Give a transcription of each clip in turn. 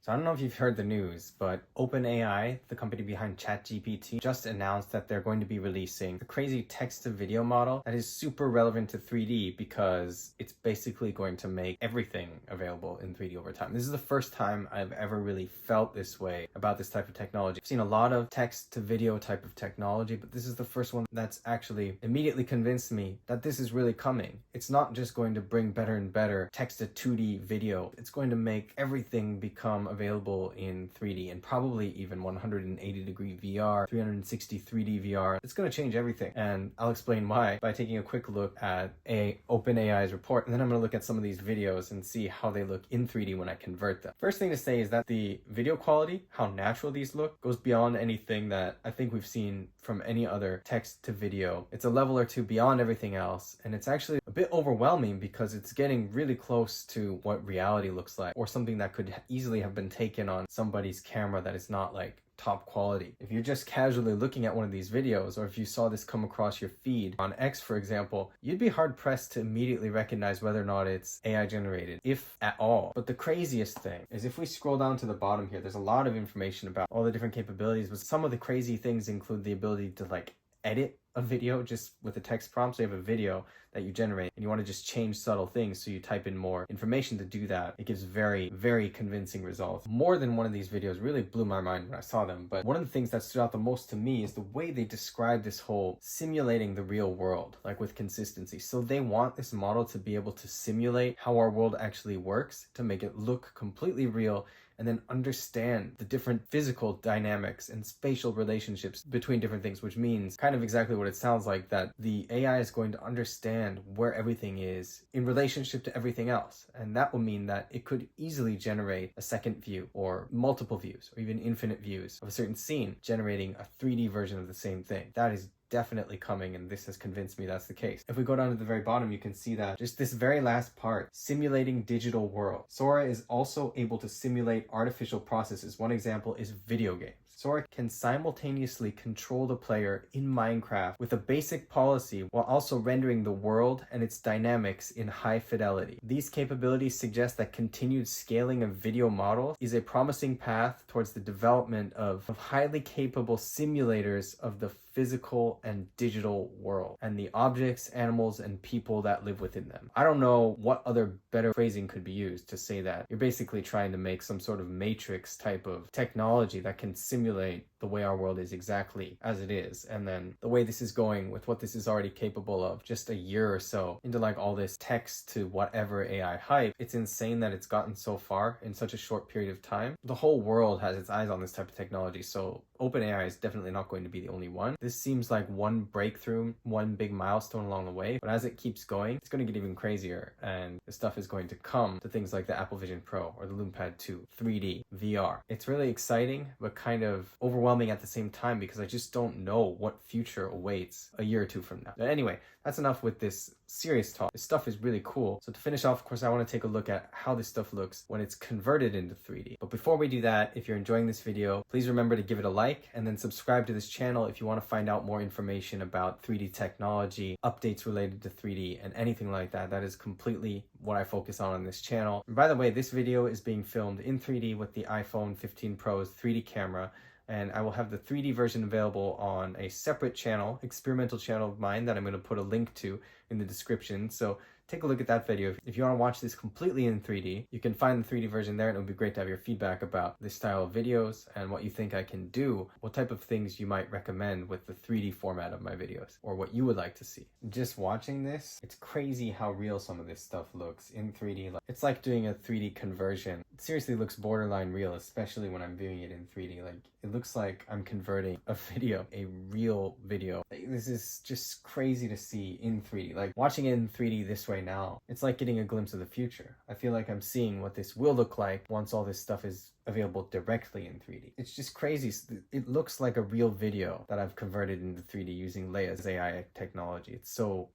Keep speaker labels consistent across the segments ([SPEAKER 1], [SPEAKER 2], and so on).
[SPEAKER 1] So I don't know if you've heard the news, but OpenAI, the company behind ChatGPT, just announced that they're going to be releasing a crazy text-to-video model that is super relevant to 3D because it's basically going to make everything available in 3D over time. This is the first time I've ever really felt this way about this type of technology. I've seen a lot of text-to-video type of technology, but this is the first one that's actually immediately convinced me that this is really coming. It's not just going to bring better and better text-to-2D video. It's going to make everything become available in 3D and probably even 180-degree VR, 360 3D VR. It's going to change everything, and I'll explain why by taking a quick look at OpenAI's report, and then I'm going to look at some of these videos and see how they look in 3D when I convert them. First thing to say is that the video quality, how natural these look, goes beyond anything that I think we've seen from any other text to video. It's a level or two beyond everything else, and it's actually a bit overwhelming because it's getting really close to what reality looks like, or something that could easily have been taken on somebody's camera that is not like top quality. If you're just casually looking at one of these videos, or if you saw this come across your feed on X, for example, you'd be hard pressed to immediately recognize whether or not it's AI generated, if at all. But the craziest thing is if we scroll down to the bottom here, there's a lot of information about all the different capabilities, but some of the crazy things include the ability to like edit a video just with a text prompt. So you have a video that you generate and you want to just change subtle things, so you type in more information to do that. It gives very, very convincing results. More than one of these videos really blew my mind when I saw them, but one of the things that stood out the most to me is the way they describe this whole simulating the real world, like with consistency. So they want this model to be able to simulate how our world actually works, to make it look completely real, and then understand the different physical dynamics and spatial relationships between different things, which means kind of exactly what it sounds like, that the AI is going to understand where everything is in relationship to everything else. And that will mean that it could easily generate a second view or multiple views or even infinite views of a certain scene, generating a 3D version of the same thing. That is definitely coming, and this has convinced me that's the case. If we go down to the very bottom, you can see that just this very last part, simulating digital world. Sora is also able to simulate artificial processes. One example is video games. Sora can simultaneously control the player in Minecraft with a basic policy while also rendering the world and its dynamics in high fidelity. These capabilities suggest that continued scaling of video models is a promising path towards the development of highly capable simulators of the physical and digital world and the objects, animals, and people that live within them. I don't know what other better phrasing could be used to say that. You're basically trying to make some sort of matrix type of technology that can simulate the way our world is exactly as it is. And then the way this is going with what this is already capable of just a year or so into like all this text to whatever AI hype, it's insane that it's gotten so far in such a short period of time. The whole world has its eyes on this type of technology, so OpenAI is definitely not going to be the only one. This seems like one breakthrough, one big milestone along the way, but as it keeps going, it's going to get even crazier, and the stuff is going to come to things like the Apple Vision Pro or the LumenPad 2, 3D, VR. It's really exciting, but kind of overwhelming at the same time because I just don't know what future awaits a year or two from now. But anyway, that's enough with this serious talk. This stuff is really cool. So to finish off, of course, I want to take a look at how this stuff looks when it's converted into 3D. But before we do that, if you're enjoying this video, please remember to give it a like and then subscribe to this channel if you want to find out more information about 3D technology, updates related to 3D, and anything like that. That is completely what I focus on this channel. And by the way, this video is being filmed in 3D with the iPhone 15 Pro's 3D camera, and I will have the 3D version available on a separate channel, experimental channel of mine, that I'm going to put a link to in the description. So take a look at that video. If you want to watch this completely in 3D, you can find the 3D version there, and it would be great to have your feedback about this style of videos and what you think I can do, what type of things you might recommend with the 3D format of my videos, or what you would like to see. Just watching this, it's crazy how real some of this stuff looks in 3D. It's like doing a 3D conversion. It seriously looks borderline real, especially when I'm viewing it in 3D. Like, it looks like I'm converting a video, a real video. This is just crazy to see in 3D. Like, watching it in 3D this way now, it's like getting a glimpse of the future. I feel like I'm seeing what this will look like once all this stuff is available directly in 3D. It's just crazy. It looks like a real video that I've converted into 3D using Leia's AI technology.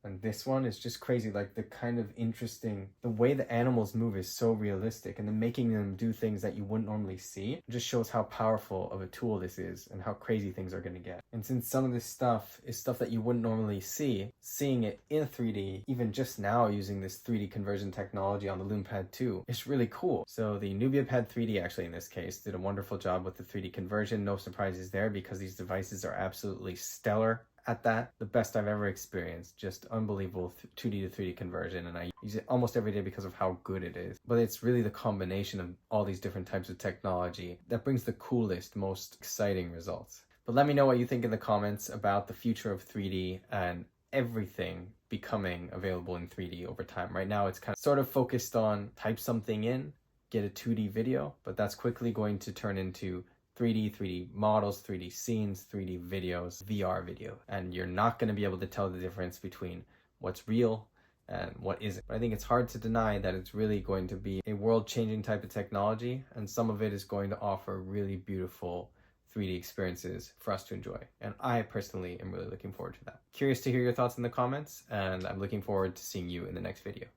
[SPEAKER 1] And this one is just crazy. Like, the kind of interesting, the way the animals move is so realistic, and then making them do things that you wouldn't normally see, it just shows how powerful of a tool this is and how crazy things are going to get. And since some of this stuff is stuff that you wouldn't normally see, seeing it in 3D, even just now using this 3D conversion technology on the LumenPad 2, it's really cool. So the NubiaPad 3D actually in this this case, did a wonderful job with the 3D conversion. No surprises there because these devices are absolutely stellar at that. The best I've ever experienced. Just unbelievable 2D to 3D conversion, and I use it almost every day because of how good it is. But it's really the combination of all these different types of technology that brings the coolest, most exciting results. But let me know what you think in the comments about the future of 3D and everything becoming available in 3D over time. Right now it's kind of sort of focused on type something in, get a 2D video, but that's quickly going to turn into 3D models, 3D scenes, 3D videos, VR video. And you're not going to be able to tell the difference between what's real and what isn't. But I think it's hard to deny that it's really going to be a world-changing type of technology, and some of it is going to offer really beautiful 3D experiences for us to enjoy. And I personally am really looking forward to that. Curious to hear your thoughts in the comments, and I'm looking forward to seeing you in the next video.